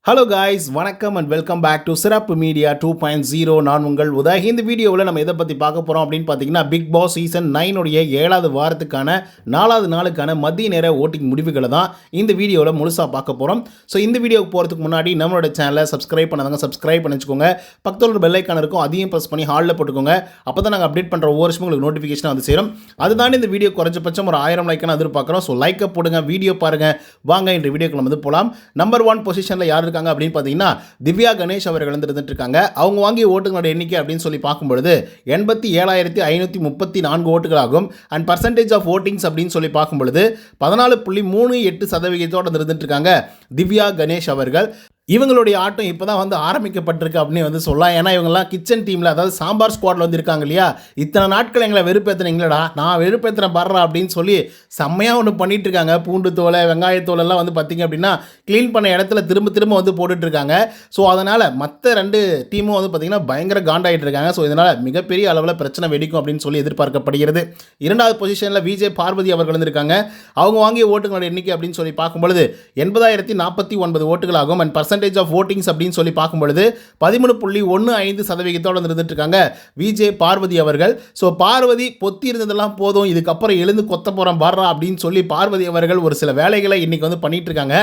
Hello guys, வணக்கம் and welcome back to சிறப்பு media 2.0. நான் உங்கள் உதய். இந்த வீடியோவில் நம்ம எதை பற்றி பார்க்க போகிறோம் அப்படின்னு பார்த்தீங்கன்னா, பிக் பாஸ் சீசன் 9 உடைய 7வது வாரத்துக்கான 4வது நாளுக்கான மதிய நேர ஓட்டிங் முடிவுகளை தான் இந்த வீடியோவில் முழுசாக பார்க்க போகிறோம். ஸோ இந்த வீடியோவுக்கு போகிறதுக்கு முன்னாடி நம்மளோட சேனலை சப்ஸ்கிரைப் பண்ணாதவங்க சப்ஸ்கிரைப் பண்ணி வச்சுக்கோங்க. பக்கத்தில் ஒரு பெல் ஐக்கான் இருக்கும், அதையும் ப்ரெஸ் பண்ணி ஹாலில் போட்டுக்கோங்க. அப்போ தான் நாங்கள் அப்டேட் பண்ணுற ஒவ்வொரு விஷயமும் உங்களுக்கு நோட்டிஃபிகேஷன் வந்து சேரும். அதுதான் இந்த வீடியோ குறைஞ்சபட்சம் ஒரு 1000 லைக்கான எதிர்பார்க்குறோம். ஸோ லைக்கை போடுங்க, வீடியோ பாருங்கள். வாங்க இந்த வீடியோக்கு நம்ம வந்து போகலாம். நம்பர் 1 பொசிஷனில் யார் அப்படின்னு பார்த்தீங்கன்னா திவ்யா கணேஷ் அவர்கள் இருந்துட்டு இருக்காங்க. அவங்க வாங்கிய ஓட்டுகளோட எண்ணிக்கை அப்படின்னு சொல்லி பார்க்கும்பொழுது 87,534 ஓட்டுகளாகும். அண்ட் பர்சன்டேஜ் ஆஃப் ஓட்டிங்ஸ் அப்படின்னு சொல்லி பார்க்கும்பொழுது 14.38% இருந்துட்டு இருக்காங்க திவ்யா கணேஷ் அவர்கள். இவங்களுடைய ஆட்டம் இப்போ தான் வந்து ஆரம்பிக்கப்பட்டிருக்கு அப்படின்னு வந்து சொல்லலாம். ஏன்னா இவங்கெல்லாம் கிச்சன் டீமில், அதாவது சாம்பார் ஸ்குவாடில் வந்து இருக்காங்க இல்லையா. இத்தனை நாட்கள் எங்களை வெறுப்பேற்றுனீங்களடா, நான் வெறுப்பேற்றுறேன் பாடுறா அப்படின்னு சொல்லி செம்மையாக ஒன்று பண்ணிட்டு இருக்காங்க. பூண்டு தோலை, வெங்காயத்தோல் எல்லாம் வந்து பார்த்திங்க அப்படின்னா க்ளீன் பண்ண இடத்துல திரும்ப திரும்ப வந்து போட்டுட்ருக்காங்க. ஸோ அதனால் மற்ற 2 டீமும் வந்து பார்த்திங்கன்னா பயங்கர காண்டாகிட்டு இருக்காங்க. ஸோ இதனால் மிகப்பெரிய அளவில் பிரச்சனை வெடிக்கும் அப்படின்னு சொல்லி எதிர்பார்க்கப்படுகிறது. 2வது பொசிஷனில் விஜய் பார்வதி அவர்கள் இருந்திருக்காங்க. அவங்க வாங்கிய ஓட்டுகளோட எண்ணிக்கை அப்படின்னு சொல்லி பார்க்கும்பொழுது 80,049 ஓட்டுகளாகும். அண்ட் பர்சன்டேஜ் ஆஃப் ஓட்டிங்ஸ் அப்படின்னு சொல்லி பார்க்கும்பொழுது 13.15% இருந்துட்டு இருக்காங்க விஜய் பார்வதி அவர்கள். ஸோ பார்வதி பொத்தி இருந்ததெல்லாம் போதும், இதுக்கப்புறம் எழுந்து கொத்த போகிறோம் பாடுறா அப்படின்னு சொல்லி பார்வதி அவர்கள் ஒரு சில வேலைகளை இன்னைக்கு வந்து பண்ணிட்டு இருக்காங்க.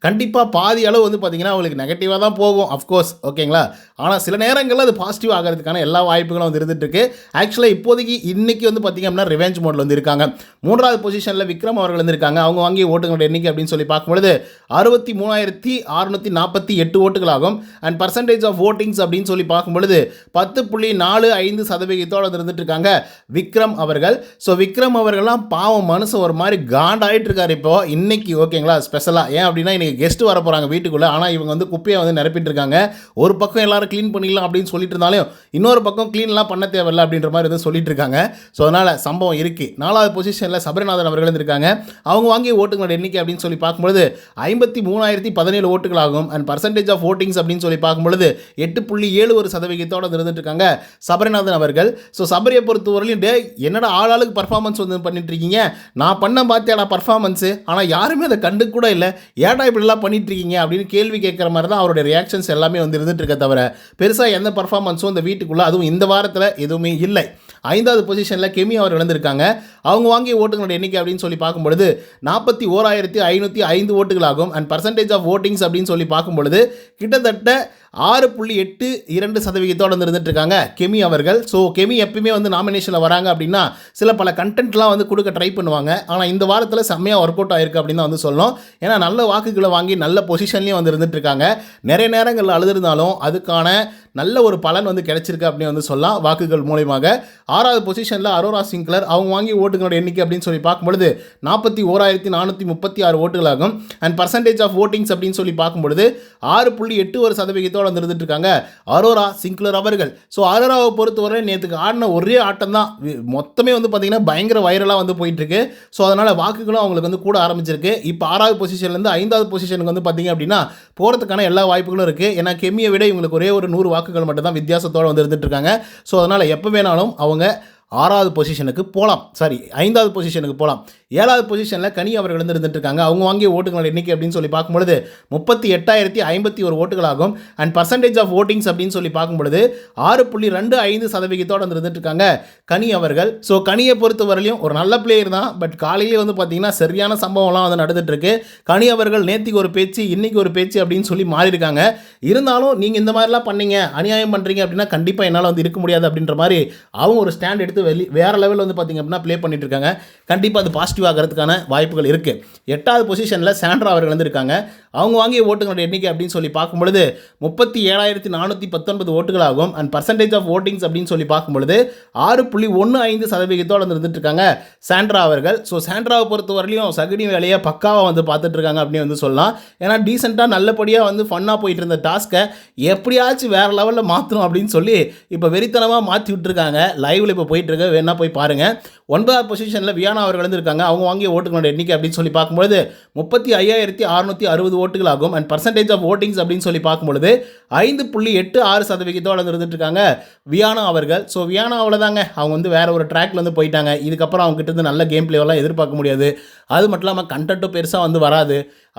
கண்டிப்பாக பாதி அளவு வந்து பார்த்தீங்கன்னா அவங்களுக்கு நெகட்டிவாக தான் போகும், அஃப்கோர்ஸ், ஓகேங்களா. ஆனால் சில நேரங்களில் அது பாசிட்டிவ் ஆகிறதுக்கான எல்லா வாய்ப்புகளும் வந்து இருந்துட்டு இருக்கு. ஆக்சுவலாக இப்போதைக்கு இன்னைக்கு வந்து பார்த்தீங்க அப்படின்னா ரிவெஞ்ச் மோடில் வந்து இருக்காங்க. 3வது பொசிஷனில் விக்ரம் அவர்கள் இருந்திருக்காங்க. அவங்க வாங்கிய ஓட்டுகளோட எண்ணிக்கை அப்படின்னு சொல்லி பார்க்கும்பொழுது 63,648 ஓட்டுகளாகும். அண்ட் பர்சன்டேஜ் ஆஃப் ஓட்டிங்ஸ் அப்படின்னு சொல்லி பார்க்கும்பொழுது 10.45% இருந்துட்டு இருக்காங்க விக்ரம் அவர்கள். ஸோ விக்ரம் அவர்கள்லாம் பாவம் மனுஷன் ஒரு மாதிரி காண்டாயிட்டு இருக்காரு இப்போ இன்னைக்கு, ஓகேங்களா. ஸ்பெஷலாக ஏன் அப்படின்னா இன்னைக்கு கெஸ்ட் வர போகிறாங்க வீட்டுக்குள்ளே. ஆனால் இவங்க வந்து குப்பையை வந்து நிரப்பிட்டு இருக்காங்க. ஒரு பக்கம் எல்லாரும் க்ளீன் பண்ணிடலாம் அப்படின்னு சொல்லிட்டு இருந்தாலும் இன்னொரு பக்கம் க்ளீன்லாம் பண்ண தேவையில்லை அப்படின்ற மாதிரி வந்து சொல்லிட்டு இருக்காங்க. ஸோ அதனால் சம்பவம் இருக்குது. 4வது பொசிஷனில் சபரிநாதன் அவர்கள் இருந்திருக்காங்க. அவங்க வாங்கிய ஓட்டுகளோட எண்ணிக்கை அப்படின்னு சொல்லி பார்க்கும்பொழுது 53,017 ஓட்டுகளாகும். அண்ட் பர்சன்டேஜ் ஆஃப் ஓட்டிங்ஸ் அப்படின்னு சொல்லி பார்க்கும்பொழுது 8.71% இருந்துட்டு இருக்காங்க சபரிநாதன் அவர்கள். ஸோ சபரியை பொறுத்தவரையிலும் என்னடா ஆளாளுக்கு பர்ஃபார்மன்ஸ் வந்து பண்ணிட்டு இருக்கீங்க, நான் பண்ண பார்த்தியாடா பர்ஃபார்மன்ஸு, ஆனால் யாருமே அதை கண்டு கூட இல்லை, ஏடா இப்படிலாம் பண்ணிட்டு இருக்கீங்க அப்படின்னு கேள்வி கேட்குற மாதிரி தான் அவருடைய ரியாக்ஷன்ஸ் எல்லாமே வந்து இருந்துட்டு இருக்க தவிர பெருசாக எந்த பர்ஃபார்மன்ஸும் இந்த வீட்டுக்குள்ளே, அதுவும் இந்த வாரத்தில் எதுவுமே இல்லை. 5வது பொசிஷனில் கெமி அவர் இழந்திருக்காங்க. அவங்க வாங்கிய ஓட்டுகளோட எண்ணிக்கை அப்படின்னு சொல்லி பார்க்கும்பொழுது 41,505 ஓட்டுகளாகும். அண்ட் பர்சன்டேஜ் ஆஃப் ஓட்டிங்ஸ் அப்படின்னு சொல்லி பார்க்கும்பொழுது கிட்டத்தட்ட 6.82% இருந்துட்டு இருக்காங்க கெமி அவர்கள். ஸோ கெமி எப்பயுமே வந்து நாமினேஷனில் வராங்க அப்படின்னா சில பல கண்டென்ட்லாம் வந்து கொடுக்க ட்ரை பண்ணுவாங்க. ஆனால் இந்த வாரத்தில் செம்மையாக ஒர்க் அவுட் ஆயிருக்கு அப்படின்னு தான் வந்து சொல்லணும். ஏன்னா நல்ல வாக்குகளை வாங்கி நல்ல பொசிஷன்லேயும் வந்து இருந்துட்டு இருக்காங்க. நிறைய நேரங்களில் அழுதுருந்தாலும் அதுக்கான நல்ல ஒரு பலன் வந்து கிடைச்சிருக்கு அப்படின்னு வந்து சொல்லலாம் வாக்குகள் மூலமாக. 6வது பொசிஷனில் அரோரா சிங்க்லர். அவங்க வாங்கி ஓட்டுகளோட எண்ணிக்கை அப்படின்னு சொல்லி பார்க்கும்பொழுது 41,436 ஓட்டுகளாகும். அண்ட் பர்சன்டேஜ் ஆஃப் ஓட்டிங்ஸ் அப்படின்னு சொல்லி பார்க்கும்பொழுது 6.81% இருந்துட்டு இருக்காங்க அரோரா சிங்க்லர் அவர்கள். ஸோ அரோராவை பொறுத்தவரை நேற்றுக்கு ஆடின ஒரே ஆட்டம் தான் மொத்தமே வந்து பார்த்தீங்கன்னா பயங்கர வைரலாக வந்து போயிட்டு இருக்கு. ஸோ அதனால் வாக்குகளும் அவங்களுக்கு வந்து கூட ஆரம்பிச்சிருக்கு. இப்போ 6வது பொசிஷன்லேருந்து 5வது பொசிஷனுக்கு வந்து பார்த்தீங்க அப்படின்னா போகிறதுக்கான எல்லா வாய்ப்புகளும் இருக்குது. ஏன்னா கெமியை விட இவங்களுக்கு ஒரே ஒரு 100 வாக்குகள் மட்டும் தான் வித்தியாசத்தோடு வந்து இருந்துட்டு இருக்காங்க. ஸோ அதனால் எப்போ வேணாலும் அவங்க 6வது பொசிஷனுக்கு போகலாம், 5வது பொசிஷனுக்கு போகலாம். 7வது பொசிஷனில் கனி அவர்கள் இருந்துட்டு இருக்காங்க. அவங்க வாங்கிய ஓட்டுகளோட எண்ணிக்கை அப்படின்னு சொல்லி பார்க்கும்பொழுது 38,051 ஓட்டுகளாகும். அண்ட் பர்சன்டேஜ் ஆஃப் ஓட்டிங்ஸ் அப்படின்னு சொல்லி பார்க்கும்பொழுது 6.25% இருந்துட்டு இருக்காங்க கனி அவர்கள். ஸோ கனியை பொறுத்தவரையிலும் ஒரு நல்ல பிளேயர் தான். பட் காலையிலே வந்து பார்த்தீங்கன்னா சரியான சம்பவம்லாம் வந்து நடந்துட்டு இருக்கு. கனி அவர்கள் நேற்றுக்கு ஒரு பேச்சு, இன்னைக்கு ஒரு பேச்சு அப்படின்னு சொல்லி மாறியிருக்காங்க. இருந்தாலும் நீங்கள் இந்த மாதிரிலாம் பண்ணீங்க, அநியாயம் பண்ணுறீங்க அப்படின்னா கண்டிப்பாக என்னால் வந்து இருக்க முடியாது அப்படின்ற மாதிரி அவங்க ஒரு ஸ்டாண்ட் எடுத்து வேறு லெவலில் வந்து பார்த்திங்க அப்படின்னா ப்ளே பண்ணிட்டு இருக்காங்க. கண்டிப்பாக அது பாசிட்டிவ் ஆகிறதுக்கான வாய்ப்புகள் இருக்குது. 8வது பொசிஷனில் சாண்ட்ரா அவர்கள் இருந்திருக்காங்க. அவங்க வாங்கிய ஓட்டுகளோட எண்ணிக்கை அப்படின்னு சொல்லி பார்க்கும்பொழுது 37,419 ஓட்டுகளாகும். அண்ட் பர்சன்டேஜ் ஆஃப் ஓட்டிங்ஸ் அப்படின்னு சொல்லி பார்க்கும்பொழுது 6.15% இருந்துட்டு இருக்காங்க சாண்ட்ரா அவர்கள். ஸோ சாண்ட்ராவை பொறுத்தவரையிலும் சகுனி வேலையை பக்காவாக வந்து பார்த்துட்டு இருக்காங்க அப்படின்னு வந்து சொல்லலாம். ஏன்னா டீசெண்டாக நல்லபடியாக வந்து ஃபன்னாக போயிட்டு இருந்த டாஸ்க்கை எப்படியாச்சும் வேறு லெவலில் மாற்றணும் அப்படின்னு சொல்லி இப்போ வெறித்தனமாக மாற்றி விட்டுருக்காங்க. லைவில் இப்போ போயிட்டு இருக்கு, வேணா போய் பாருங்கள். 9வது பொசிஷனில் வியானா அவர்கள் இருந்திருக்காங்க. அவங்க வாங்கிய ஓட்டுகளோட எண்ணிக்கை அப்படின்னு சொல்லி பார்க்கும்பொழுது 35,660 ஓட்டுகளாகும். அண்ட் பர்சன்டேஜ் ஆஃப் ஓட்டிங்ஸ் அப்படின்னு சொல்லி பார்க்கும்பொழுது 5.86% இருந்துட்டு இருக்காங்க வியானா அவர்கள். ஸோ வியானா அவ்வளோதாங்க, அவங்க வந்து வேற ஒரு ட்ராக்ல வந்து போயிட்டாங்க. இதுக்கப்புறம் அவங்க கிட்ட இருந்து நல்ல கேம் பிளேவெல்லாம் எதிர்பார்க்க முடியாது. அது மட்டும் இல்லாமல் கண்டென்ட்டும் பெருசாக வந்து வராது,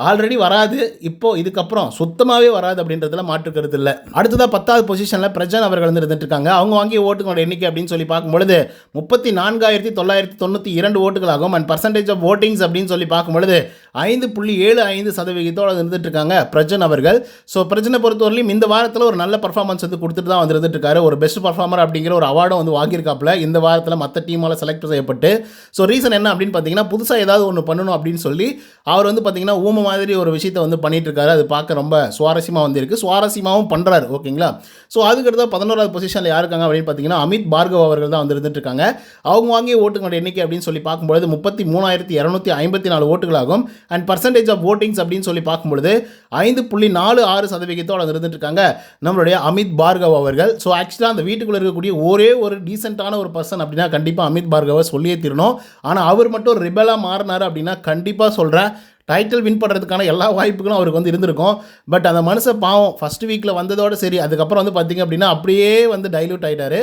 ஆல்ரெடி வராது, இப்போது இதுக்கப்புறம் சுத்தமாகவே வராது அப்படின்றதுல மாற்று கருத்து இல்லை. அடுத்ததாக 10வது பொசிஷனில் பிரஜன் அவர்கள் வந்து இருந்துட்டு இருக்காங்க. அவங்க வாங்கிய ஓட்டுகளோட எண்ணிக்கை அப்படின்னு சொல்லி பார்க்கும்பொழுது 34,992 ஓட்டுகளாகும். அண்ட் பர்சன்டேஜ் ஆஃப் ஓட்டிங்ஸ் அப்படின்னு சொல்லி பார்க்கும்பொழுது 5.75% இருந்துட்டு இருக்காங்க பிரஜன் அவர்கள். ஸோ பிரஜனை பொறுத்தவரையிலும் இந்த வாரத்தில் ஒரு நல்ல பர்ஃபார்மன்ஸ் வந்து கொடுத்துட்டு தான் வந்துட்டு இருக்காரு. ஒரு பெஸ்ட் பர்ஃபார்மர் அப்படிங்கிற ஒரு அவார்டும் வந்து வாங்கியிருக்காப்புல இந்த வாரத்தில் மற்ற டீமால் செலக்ட் செய்யப்பட்டு. ஸோ ரீசன் என்ன அப்படின்னு பார்த்தீங்கன்னா, புதுசாக ஏதாவது ஒன்று பண்ணணும் அப்படின்னு சொல்லி அவர் வந்து பார்த்தீங்கன்னா ஊம மாதிரி ஒரு விஷயத்தை வந்து பண்ணிட்டு இருக்காரு. அது பார்க்க ரொம்ப சுவாரஸ்யமாக வந்து இருக்குது, சுவாரஸ்யமாகவும் பண்ணுறாரு. ஓகேங்களா. ஸோ அதுக்கடுத்து 11வது பொசிஷனில் யார் இருக்காங்க அப்படின்னு பார்த்தீங்கன்னா அமித் பார்கவ் அவர்கள் தான் வந்து இருந்துட்டு இருக்காங்க. அவங்க வாங்கிய ஓட்டுகளோட எண்ணிக்கை அப்படின்னு சொல்லி பார்க்கும்பொழுது 33,254 ஓட்டுகளாகும். அண்ட் பர்சன்டேஜ் ஆஃப் ஓட்டிங்ஸ் அப்படின்னு சொல்லி பார்க்கும்பொழுது 5.46% இருந்துட்டு இருக்காங்க நம்மளுடைய அமித் பார்கவ் அவர்கள். ஸோ ஆக்சுவலாக அந்த வீட்டுக்குள்ளே இருக்கக்கூடிய ஒரே ஒரு டீசென்ட்டான ஒரு பர்சன் அப்படின்னா கண்டிப்பாக அமித் பார்கவை சொல்லியே தீரணும். ஆனால் அவர் மட்டும் ரிபலாக மாறினார் அப்படின்னா கண்டிப்பாக சொல்கிறேன் டைட்டில் வின் பண்ணுறதுக்கான எல்லா வாய்ப்புகளும் அவருக்கு வந்து இருந்திருக்கும். பட் அந்த மனுஷன் பாவம் ஃபஸ்ட் வீக்கில் வந்ததோடு சரி, அதுக்கப்புறம் வந்து பார்த்திங்க அப்படின்னா அப்படியே வந்து டைல்யூட் ஆகிட்டார்.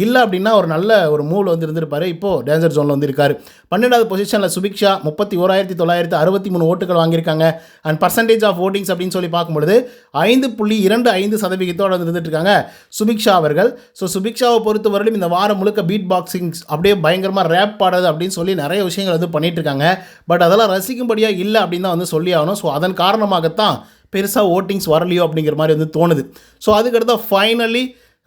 இல்லை அப்படின்னா ஒரு நல்ல ஒரு மூவில் வந்து இருந்திருப்பார். இப்போது டேஞ்சர் ஜோனில் வந்து இருக்கார். 12வது பொசிஷனில் சுபிக்ஷா 31,963 ஓட்டுகள் வாங்கியிருக்காங்க. அண்ட் பர்சன்டேஜ் ஆஃப் ஓட்டிங்ஸ் அப்படின்னு சொல்லி பார்க்கும்பொழுது 5.25% வந்து இருந்துட்டு இருக்காங்க சுபிக்ஷா அவர்கள். ஸோ சுபிக்ஷாவை பொறுத்தவரையிலும் இந்த வாரம் முழுக்க பீட் பாக்ஸிங்ஸ் அப்படியே பயங்கரமாக ரேப் பாடுறது அப்படின்னு சொல்லி நிறைய விஷயங்கள் வந்து பண்ணிகிட்டு இருக்காங்க. பட் அதெல்லாம் ரசிக்கும்படியாக இல்லை அப்படின்னு தான் வந்து சொல்லி ஆகணும். ஸோ அதன் காரணமாகத்தான் பெருசாக ஓட்டிங்ஸ் வரலையோ அப்படிங்கிற மாதிரி வந்து தோணுது. ஸோ அதுக்கடுத்து ஃபைனலி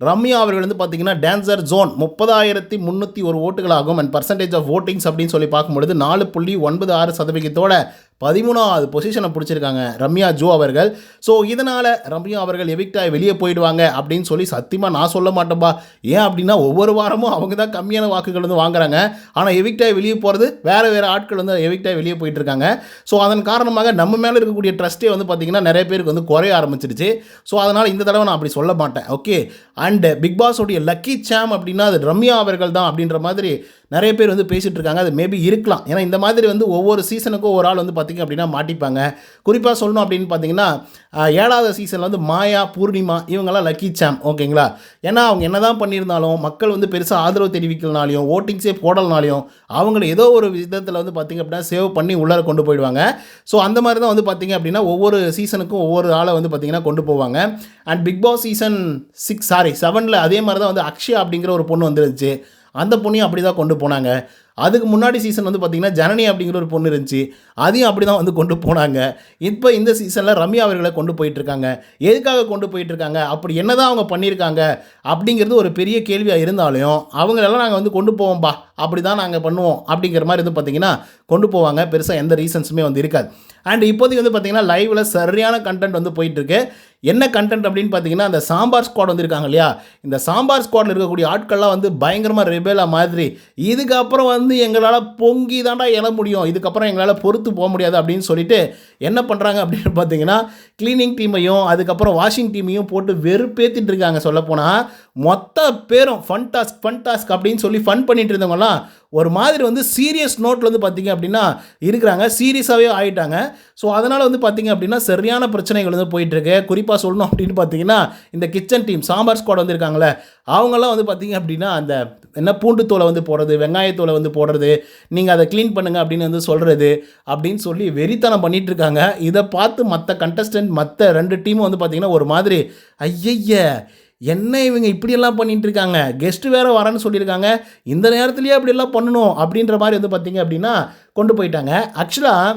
ரம்யா அவர்கள் வந்து பார்த்தீங்கன்னா டான்சர் ஜோன் 30,301 ஓட்டுகளாகும். அண்ட் பர்சன்டேஜ் ஆஃப் ஓட்டிங்ஸ் அப்படின்னு சொல்லி பார்க்கும்பொழுது 4.96% 13வது பொசிஷனை பிடிச்சிருக்காங்க ரம்யா ஜோ அவர்கள். ஸோ இதனால் ரம்யா அவர்கள் எவிக்டாய் வெளியே போயிடுவாங்க அப்படின்னு சொல்லி சத்தியமாக நான் சொல்ல மாட்டேன்பா. ஏன் அப்படின்னா ஒவ்வொரு வாரமும் அவங்க தான் கம்மியான வாக்குகள் வந்து வாங்குறாங்க. ஆனால் எவிக்டாய் வெளியே போகிறது வேறு ஆட்கள் வந்து எவிக்டாய் வெளியே போயிட்டு இருக்காங்க. ஸோ அதன் காரணமாக நம்ம மேலே இருக்கக்கூடிய ட்ரஸ்ட்டே வந்து பார்த்திங்கன்னா நிறைய பேருக்கு வந்து குறைய ஆரம்பிச்சிருச்சு. ஸோ அதனால் இந்த தடவை நான் அப்படி சொல்ல மாட்டேன். ஓகே. அண்ட் பிக் பாஸோடைய லக்கி சாம் அப்படின்னா அது ரம்யா அவர்கள் தான் அப்படின்ற மாதிரி நிறைய பேர் வந்து பேசிகிட்டு இருக்காங்க. அது மேபி இருக்கலாம். ஏன்னா இந்த மாதிரி வந்து ஒவ்வொரு சீசனுக்கும் ஒரு ஆள் வந்து பார்த்திங்க அப்படின்னா மாட்டிப்பாங்க. குறிப்பாக சொல்லணும் அப்படின்னு பார்த்தீங்கன்னா 7வது சீசனில் வந்து மாயா, பூர்ணிமா இவங்கெல்லாம் லக்கி சாம். ஓகேங்களா. ஏன்னா அவங்க என்ன தான் பண்ணியிருந்தாலும் மக்கள் வந்து பெருசாக ஆதரவு தெரிவிக்கலனாலையும் ஓட்டிங்ஸே போடலனாலையும் அவங்கள ஏதோ ஒரு விதத்தில் வந்து பார்த்திங்க அப்படின்னா சேவ் பண்ணி உள்ளார கொண்டு போயிடுவாங்க. ஸோ அந்த மாதிரி தான் வந்து பார்த்திங்க அப்படின்னா ஒவ்வொரு சீசனுக்கும் ஒவ்வொரு ஆளை வந்து பார்த்திங்கன்னா கொண்டு போவாங்க. அண்ட் பிக் பாஸ் சீசன் 7ல் அதே மாதிரி தான் வந்து அக்ஷயா அப்படிங்கிற ஒரு பொண்ணு வந்துருந்துச்சு. அந்த பொண்ணையும் அப்படி தான் கொண்டு போனாங்க. அதுக்கு முன்னாடி சீசன் வந்து பார்த்திங்கன்னா ஜனனி அப்படிங்கிற ஒரு பொண்ணு இருந்துச்சு, அதையும் அப்படி தான் வந்து கொண்டு போனாங்க. இப்போ இந்த சீசனில் ரம்யா அவர்களை கொண்டு போயிட்டுருக்காங்க. எதுக்காக கொண்டு போயிட்டுருக்காங்க, அப்படி என்ன தான் அவங்க பண்ணியிருக்காங்க அப்படிங்கிறது ஒரு பெரிய கேள்வியாக இருந்தாலும் அவங்களெல்லாம் நாங்கள் வந்து கொண்டு போவோம்பா, அப்படி தான் நாங்கள் பண்ணுவோம் அப்படிங்கிற மாதிரி வந்து பார்த்திங்கன்னா கொண்டு போவாங்க. பெருசாக எந்த ரீசன்ஸுமே வந்து இருக்காது. அண்ட் இப்போதைக்கு வந்து பார்த்திங்கன்னா லைவில் சரியான கண்டென்ட் வந்து போயிட்டுருக்கு. என்ன கண்டென்ட் அப்படின்னு பார்த்தீங்கன்னா அந்த சாம்பார் ஸ்குவாட் வந்துருக்காங்க இல்லையா, இந்த சாம்பார் ஸ்குவாடில் இருக்கக்கூடிய ஆட்கள்லாம் வந்து பயங்கரமாக ரெபேலா மாதிரி இதுக்கப்புறம் வந்து எங்களால் பொங்கி தாண்டா எழ முடியும், இதுக்கப்புறம் எங்களால் பொறுத்து போக முடியாது அப்படின்னு சொல்லிட்டு என்ன பண்ணுறாங்க அப்படின்னு பார்த்தீங்கன்னா க்ளீனிங் டீமையும் அதுக்கப்புறம் வாஷிங் டீமையும் போட்டு வெறுப்பேற்றிட்டு இருக்காங்க. சொல்லப்போனால் மொத்த பேரும் ஃபன் டாஸ்க் அப்படின்னு சொல்லி ஃபன் பண்ணிட்டு இருந்தவங்கலாம் ஒரு மாதிரி வந்து சீரியஸ் நோட்டில் வந்து பார்த்திங்க அப்படின்னா இருக்கிறாங்க, சீரியஸாகவே ஆகிட்டாங்க. ஸோ அதனால் வந்து பார்த்திங்க அப்படின்னா சரியான பிரச்சனைகள் வந்து போயிட்டுருக்கு. குறிப்பாக சொல்லணும் அப்படின்னு பார்த்தீங்கன்னா இந்த கிச்சன் டீம் சாம்பார் ஸ்குவாட் வந்துருக்காங்களே அவங்கெல்லாம் வந்து பார்த்திங்க அப்படின்னா அந்த என்ன பூண்டு தோலை வந்து போடுறது, வெங்காயத்தோலை வந்து போடுறது, நீங்கள் அதை க்ளீன் பண்ணுங்கள் அப்படின்னு வந்து சொல்கிறது அப்படின்னு சொல்லி வெறித்தனம் பண்ணிகிட்ருக்காங்க. இதை பார்த்து மற்ற கண்டஸ்டன்ட் மற்ற 2 டீமும் வந்து பார்த்திங்கன்னா ஒரு மாதிரி ஐயய்ய என்ன இவங்க இப்படியெல்லாம் பண்ணிகிட்டு இருக்காங்க, கெஸ்ட்டு வேறு வரேன்னு சொல்லியிருக்காங்க, இந்த நேரத்துலேயே அப்படியெல்லாம் பண்ணணும் அப்படின்ற மாதிரி வந்து பார்த்திங்க அப்படின்னா கொண்டு போயிட்டாங்க. ஆக்சுவலாக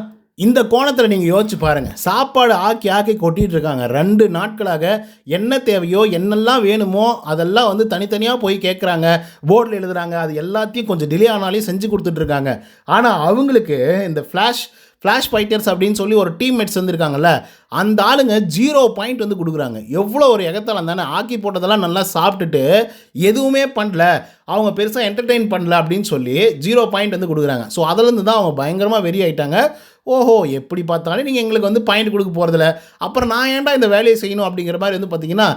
இந்த கோணத்தில் நீங்கள் யோசிச்சு பாருங்கள். சாப்பாடு ஆக்கி கொட்டிகிட்டு இருக்காங்க 2 நாட்களாக. என்ன தேவையோ என்னெல்லாம் வேணுமோ அதெல்லாம் வந்து தனித்தனியாக போய் கேட்குறாங்க, போர்டில் எழுதுகிறாங்க, அது எல்லாத்தையும் கொஞ்சம் டிலே ஆனாலையும் செஞ்சு கொடுத்துட்ருக்காங்க. ஆனால் அவங்களுக்கு இந்த ஃப்ளாஷ் ஃபைட்டர்ஸ் அப்படின்னு சொல்லி ஒரு டீம்மேட்ஸ் வந்துருக்காங்கல்ல, அந்த ஆளுங்க 0 பாயிண்ட் வந்து கொடுக்குறாங்க. எவ்வளோ ஒரு எகத்தாலம் தானே. ஆக்கி போட்டதெல்லாம் நல்லா சாப்பிட்டுட்டு எதுவுமே பண்ணல, அவங்க பெருசாக என்டர்டெயின் பண்ணல அப்படின்னு சொல்லி 0 பாயிண்ட் வந்து கொடுக்குறாங்க. ஸோ அதிலேருந்து தான் அவங்க பயங்கரமாக வெறி ஆகிட்டாங்க. ஓஹோ எப்படி பார்த்தாலும் நீங்கள் எங்களுக்கு வந்து பாயிண்ட் கொடுக்க போகிறதில்ல, அப்புறம் நான் ஏன்டா இந்த வேலையை செய்யணும் அப்படிங்கிற மாதிரி வந்து பார்த்திங்கன்னா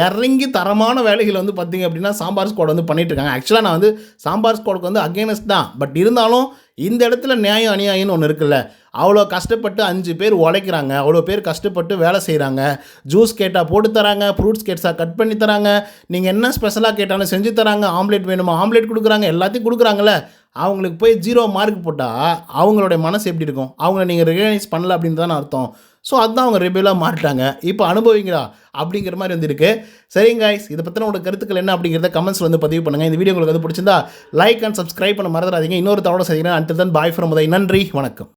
இறங்கி தரமான வேலைகளை வந்து பார்த்திங்க அப்படின்னா சாம்பார் ஸ்குவாட் வந்து பண்ணிகிட்ருக்காங்க. ஆக்சுவலாக நான் வந்து சாம்பார் ஸ்குவாடுக்கு வந்து அகேனஸ்ட் தான். பட் இருந்தாலும் இந்த இடத்துல நியாயம் அநியாயம்னு ஒன்று இருக்குல்ல. அவ்வளோ கஷ்டப்பட்டு 5 பேர் உழைக்கிறாங்க, அவ்வளோ பேர் கஷ்டப்பட்டு வேலை செய்கிறாங்க, ஜூஸ் கேட்டால் போட்டு தராங்க, ஃப்ரூட்ஸ் கேட்ஸாக கட் பண்ணி தராங்க, நீங்கள் என்ன ஸ்பெஷலாக கேட்டாலும் செஞ்சு தராங்க, ஆம்லேட் வேணுமா ஆம்லேட் கொடுக்குறாங்க, எல்லாத்தையும் கொடுக்குறாங்களே. அவங்களுக்கு போய் 0 மார்க் போட்டால் அவங்களுடைய மனசு எப்படி இருக்கும்? அவங்கள நீங்கள் ரெகக்னைஸ் பண்ணல அப்படின்னு தானே அர்த்தம். ஸோ அதுதான் அவங்க ரெபெலாக மாறிட்டாங்க. இப்போ அனுபவிங்களா அப்படிங்கிற மாதிரி வந்துருக்கு. சரிங்க கைஸ், இதை பற்றின உங்களோட கருத்துக்கள் என்ன அப்படிங்கிறத கமெண்ட்ஸில் வந்து பதிவு பண்ணுங்கள். இந்த வீடியோ உங்களுக்கு வந்து பிடிச்சிருந்தா லைக் அண்ட் சப்ஸ்கிரைப் பண்ண மறந்துடாதீங்க. இன்னொரு தவணை செய்கிறேன். Until then bye from Uday. நன்றி, வணக்கம்.